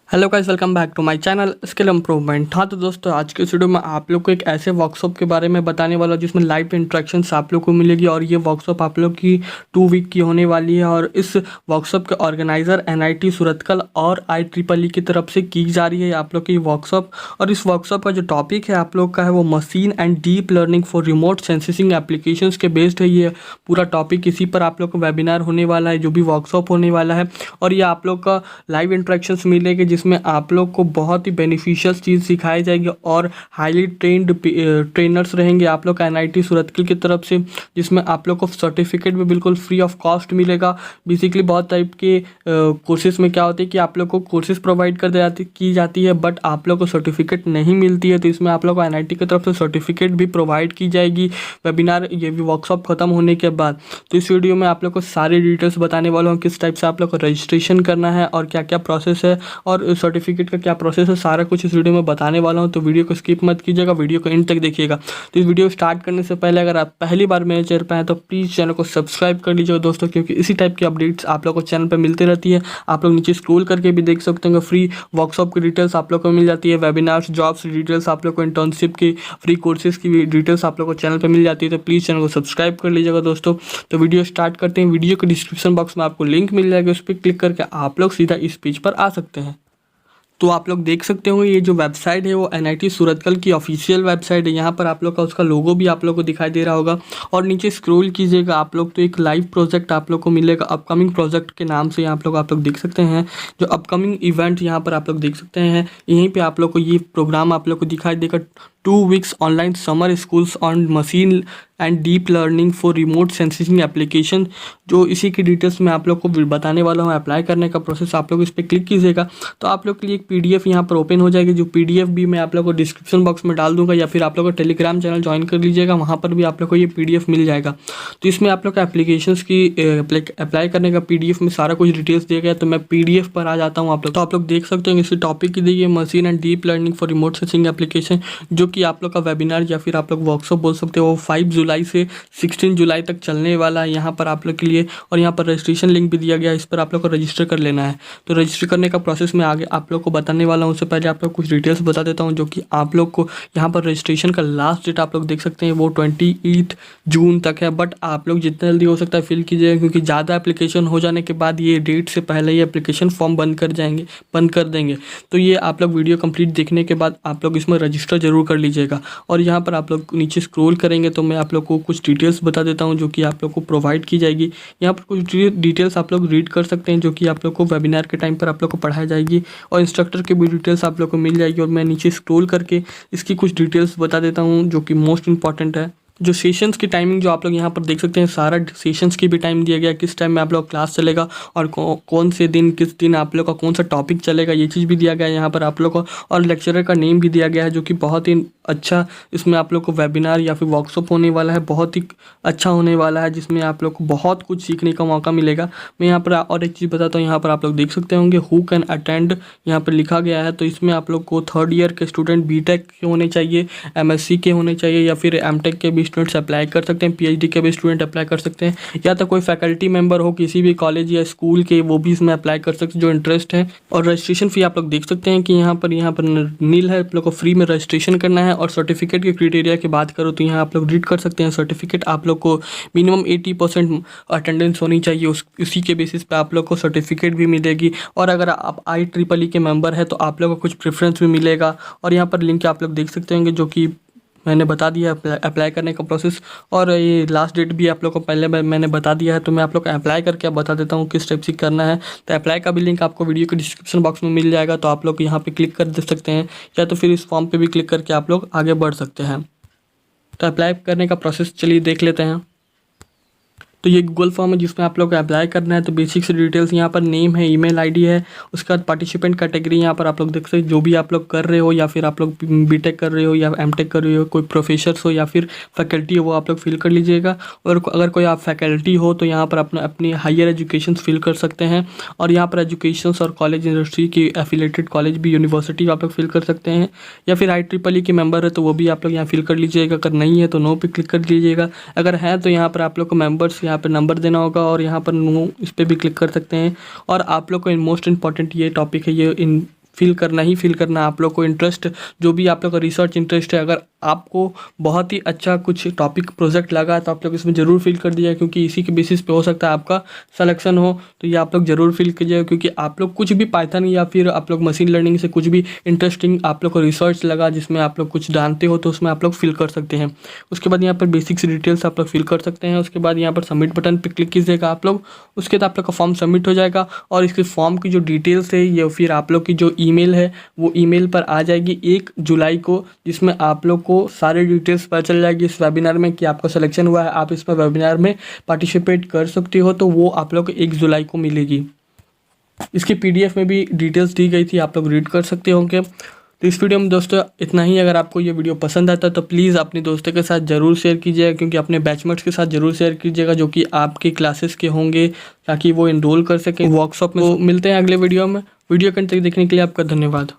Hello guys, welcome back to my channel skill improvement. हाँ तो दोस्तों, आज के इस वीडियो में आप लोग को एक ऐसे वर्कशॉप के बारे में बताने वाला हूँ जिसमें लाइव इंटरेक्शंस आप लोग को मिलेगी। और ये वर्कशॉप आप लोग की 2 वीक की होने वाली है। और इस वर्कशॉप के ऑर्गेनाइजर NIT सूरतकल और IEEE की तरफ से की जा रही है आप लोग की वर्कशॉप। और इस वर्कशॉप का जो टॉपिक है आप लोग का है वो machine and deep learning for remote sensing applications के बेस्ड है। ये पूरा टॉपिक इसी पर आप लोग को वेबिनार होने वाला है, जो भी वर्कशॉप होने वाला है। और ये आप लोग का लाइव इंटरेक्शंस मिलेंगे जिसमें आप लोग को बहुत ही बेनिफिशियल चीज़ सिखाई जाएगी और हाईली ट्रेंड ट्रेनर्स रहेंगे आप लोग का NIT सूरतकल की तरफ से, जिसमें आप लोग को सर्टिफिकेट भी बिल्कुल फ्री ऑफ कॉस्ट मिलेगा। बेसिकली बहुत टाइप के कोर्सेज में क्या होते हैं कि आप लोग को कोर्सेज प्रोवाइड की जाती है, बट आप लोग को सर्टिफिकेट नहीं मिलती है। तो इसमें आप लोग को NIT की तरफ से सर्टिफिकेट भी प्रोवाइड की जाएगी वेबिनार ये भी वर्कशॉप खत्म होने के बाद। तो इस वीडियो में आप लोग को सारी डिटेल्स बताने वाला हूँ, किस टाइप से आप लोग को रजिस्ट्रेशन करना है और क्या क्या प्रोसेस है और सर्टिफिकेट का क्या प्रोसेस है, सारा कुछ इस वीडियो में बताने वाला हूँ। तो वीडियो को स्किप मत कीजिएगा, वीडियो को एंड तक देखिएगा। तो इस वीडियो स्टार्ट करने से पहले अगर आप पहली बार मेरे चैनल पर हैं तो प्लीज़ चैनल को सब्सक्राइब कर लीजिएगा दोस्तों, क्योंकि इसी टाइप की अपडेट्स आप लोग को चैनल पर मिलती रहती है। आप लोग नीचे स्क्रॉल करके भी देख सकते हैं, फ्री वर्कशॉप की डिटेल्स आप लोग को मिल जाती है, वेबिनार्स जॉब्स डिटेल्स आप लोग को, इंटर्नशिप की फ्री कोर्सेज की भी डिटेल्स आप लोग को चैनल पर मिल जाती है। तो प्लीज़ चैनल को सब्सक्राइब कर लीजिएगा दोस्तों। तो वीडियो स्टार्ट करते हैं। वीडियो के डिस्क्रिप्शन बॉक्स में आपको लिंक मिल जाएगा, उस पर क्लिक करके आप लोग सीधा इस पेज पर आ सकते हैं। तो आप लोग देख सकते हो ये जो वेबसाइट है वो NIT सूरतकल की ऑफिशियल वेबसाइट है। यहाँ पर आप लोग का उसका लोगो भी आप लोग को दिखाई दे रहा होगा। और नीचे स्क्रॉल कीजिएगा आप लोग तो एक लाइव प्रोजेक्ट आप लोग को मिलेगा, अपकमिंग प्रोजेक्ट के नाम से आप लोग देख सकते हैं। जो अपकमिंग इवेंट यहाँ पर आप लोग देख सकते हैं, यहीं पर आप लोग को ये प्रोग्राम आप लोग को दिखाई देगा। 2 weeks online summer schools on machine and deep learning for remote sensing application, जो इसी की डिटेल्स मैं आप लोग को बताने वाला हूँ। अप्लाई करने का प्रोसेस आप लोग इस पर क्लिक कीजिएगा तो आप लोग के लिए एक PDF यहाँ पर ओपन हो जाएगी, जो PDF भी मैं आप लोग को डिस्क्रिप्शन बॉक्स में डाल दूंगा, या फिर आप लोग को टेलीग्राम चैनल ज्वाइन कर लीजिएगा, वहाँ पर भी आप लोग को ये PDF मिल जाएगा। तो इसमें आप लोग का एप्लीकेशंस की अप्लाई करने का PDF में सारा कुछ डिटेल्स दिया गया। तो मैं PDF पर आ जाता हूँ आप लोग। तो आप लोग देख सकते हैं इसी टॉपिक की the machine and deep learning for remote sensing application, जो कि आप लोग का वेबिनार या फिर आप लोग वर्कशॉप बोल सकते हो, वो 5 जुलाई से 16 जुलाई तक चलने वाला है यहाँ पर आप लोग के लिए। और यहाँ पर रजिस्ट्रेशन लिंक भी दिया गया है, इस पर आप लोग को रजिस्टर कर लेना है। तो रजिस्टर करने का प्रोसेस मैं आगे आप लोग को बताने वाला हूँ। उससे पहले आप लोग कुछ डिटेल्स बता देता हूँ, जो कि आप लोग को यहाँ पर रजिस्ट्रेशन का लास्ट डेट आप लोग देख सकते हैं वो 28 जून तक है। बट आप लोग जितना जल्दी हो सकता है फिल कीजिएगा, क्योंकि ज़्यादा एप्लीकेशन हो जाने के बाद ये डेट से पहले ही एप्लीकेशन फॉर्म बंद कर देंगे। तो ये आप लोग वीडियो कंप्लीट देखने के बाद आप लोग इसमें रजिस्टर जरूर कर लीजिएगा। और यहाँ पर आप लोग नीचे स्क्रॉल करेंगे तो मैं आप लोग को कुछ डिटेल्स बता देता हूँ, जो कि आप लोग को प्रोवाइड की जाएगी। यहाँ पर कुछ डिटेल्स आप लोग रीड कर सकते हैं, जो कि आप लोग को वेबिनार के टाइम पर आप लोग को पढ़ाई जाएगी। और इंस्ट्रक्टर की भी डिटेल्स आप लोग को मिल जाएगी। और मैं नीचे स्क्रॉल करके इसकी कुछ डिटेल्स बता देता हूँ, जो कि मोस्ट इंपॉर्टेंट है। जो सेशंस की टाइमिंग जो आप लोग यहाँ पर देख सकते हैं, सारा सेशंस की भी टाइम दिया गया, किस टाइम में आप लोग क्लास चलेगा और कौन से दिन किस दिन आप लोग का कौन सा टॉपिक चलेगा, ये चीज़ भी दिया गया है यहाँ पर आप लोग को। और लेक्चरर का नेम भी दिया गया है, जो कि बहुत ही अच्छा इसमें आप लोग को वेबिनार या फिर वर्कशॉप होने वाला है, बहुत ही अच्छा होने वाला है, जिसमें आप लोग को बहुत कुछ सीखने का मौका मिलेगा। मैं यहाँ पर और एक चीज़ बताता हूँ, यहाँ पर आप लोग देख सकते होंगे हु कैन अटेंड यहाँ पर लिखा गया है। तो इसमें आप लोग को 3rd ईयर के स्टूडेंट, BTech के होने चाहिए, MSc के होने चाहिए, या फिर MTech के भी स्टूडेंट्स अप्लाई कर सकते हैं, PhD के भी स्टूडेंट अप्लाई कर सकते हैं, या तो कोई फैकल्टी मेंबर हो किसी भी कॉलेज या स्कूल के, वो भी इसमें अप्लाई कर सकते हैं जो इंटरेस्ट है। और रजिस्ट्रेशन फ़ी आप लोग देख सकते हैं कि यहाँ पर नील है, आप लोग को फ्री में रजिस्ट्रेशन करना है। और सर्टिफिकेट के क्राइटेरिया की बात करो तो यहाँ आप लोग रीड कर सकते हैं। सर्टिफिकेट आप लोग को मिनिमम 80% अटेंडेंस होनी चाहिए, उसी के बेसिस पे आप लोग को सर्टिफिकेट भी मिलेगी। और अगर आप IEEE के मेंबर है तो आप लोग को कुछ प्रेफरेंस भी मिलेगा। और यहाँ पर लिंक आप लोग देख सकते होंगे, जो कि मैंने बता दिया अप्लाई करने का प्रोसेस। और ये लास्ट डेट भी आप लोग को पहले मैंने बता दिया है। तो मैं आप लोग को अप्लाई करके बता देता हूँ किस टाइप से करना है। तो अप्लाई का भी लिंक आपको वीडियो के डिस्क्रिप्शन बॉक्स में मिल जाएगा, तो आप लोग यहाँ पे क्लिक कर दे सकते हैं, या तो फिर इस फॉर्म पे भी क्लिक करके आप लोग आगे बढ़ सकते हैं। तो अप्लाई करने का प्रोसेस चलिए देख लेते हैं। तो ये गूगल फॉर्म है जिसमें आप लोग को अप्लाई करना है। तो बेसिक से डिटेल्स यहाँ पर नेम है, ईमेल आईडी है, उसके बाद पार्टिसिपेंट कैटेगरी यहाँ पर आप लोग देख सकते हैं, जो भी आप लोग कर रहे हो, या फिर आप लोग बीटेक कर रहे हो या एमटेक कर रहे हो, कोई प्रोफेसर्स हो या फिर फैकल्टी हो, वो आप लोग फिल कर लीजिएगा। और अगर कोई आप फैकल्टी हो तो यहाँ पर अपनी हायर एजुकेशन फिल कर सकते हैं। और यहाँ पर एजुकेशन और कॉलेज यूनिवर्सिटी की एफिलेटेड कॉलेज भी यूनिवर्सिटी आप लोग फिल कर सकते हैं, या फिर IEEE के मेंबर है तो वो भी आप लोग यहाँ फिल कर लीजिएगा। अगर नहीं है तो नो पे क्लिक कर लीजिएगा। अगर है तो यहाँ पर आप लोग को मेंबर्स यहाँ पर नंबर देना होगा, और यहाँ पर नो इस पर भी क्लिक कर सकते हैं। और आप लोग को मोस्ट इंपॉर्टेंट ये टॉपिक है, ये इन फिल करना ही फिल करना। आप लोग को इंटरेस्ट जो भी आप लोग का रिसर्च इंटरेस्ट है, अगर आपको बहुत ही अच्छा कुछ टॉपिक प्रोजेक्ट लगा तो आप लोग इसमें ज़रूर फिल कर दीजिए, क्योंकि इसी के बेसिस पे हो सकता है आपका सिलेक्शन हो। तो ये आप लोग ज़रूर फिल कीजिए, क्योंकि आप लोग कुछ भी पाइथन या फिर आप लोग मशीन लर्निंग से कुछ भी इंटरेस्टिंग आप लोग को रिसर्च लगा जिसमें आप लोग कुछ जानते हो तो उसमें आप लोग फिल कर सकते हैं। उसके बाद यहाँ पर बेसिक्स डिटेल्स आप लोग फिल कर सकते हैं। उसके बाद यहाँ पर सबमिट बटन पर क्लिक कीजिएगा आप लोग, उसके बाद आप लोग का फॉर्म सबमिट हो जाएगा और इसके फॉर्म की जो डिटेल्स है या फिर आप लोग की जो ईमेल है वो ईमेल पर आ जाएगी 1 जुलाई को, जिसमें आप लोग को सारे डिटेल्स पता चल जाएगी इस वेबिनार में कि आपका सिलेक्शन हुआ है, आप इस पर वेबिनार में पार्टिसिपेट कर सकते हो। तो वो आप लोग को 1 जुलाई को मिलेगी। इसकी पीडीएफ में भी डिटेल्स दी गई थी, आप लोग रीड कर सकते होंगे। तो इस वीडियो में दोस्तों इतना ही। अगर आपको ये वीडियो पसंद आता है तो प्लीज़ अपने दोस्तों के साथ ज़रूर शेयर कीजिएगा, क्योंकि अपने बैचमेट्स के साथ ज़रूर शेयर कीजिएगा जो कि आपके क्लासेस के होंगे, ताकि वो इनरोल कर सकें वर्कशॉप में। तो मिलते हैं अगले वीडियो में। वीडियो कंटेंट देखने के लिए आपका धन्यवाद।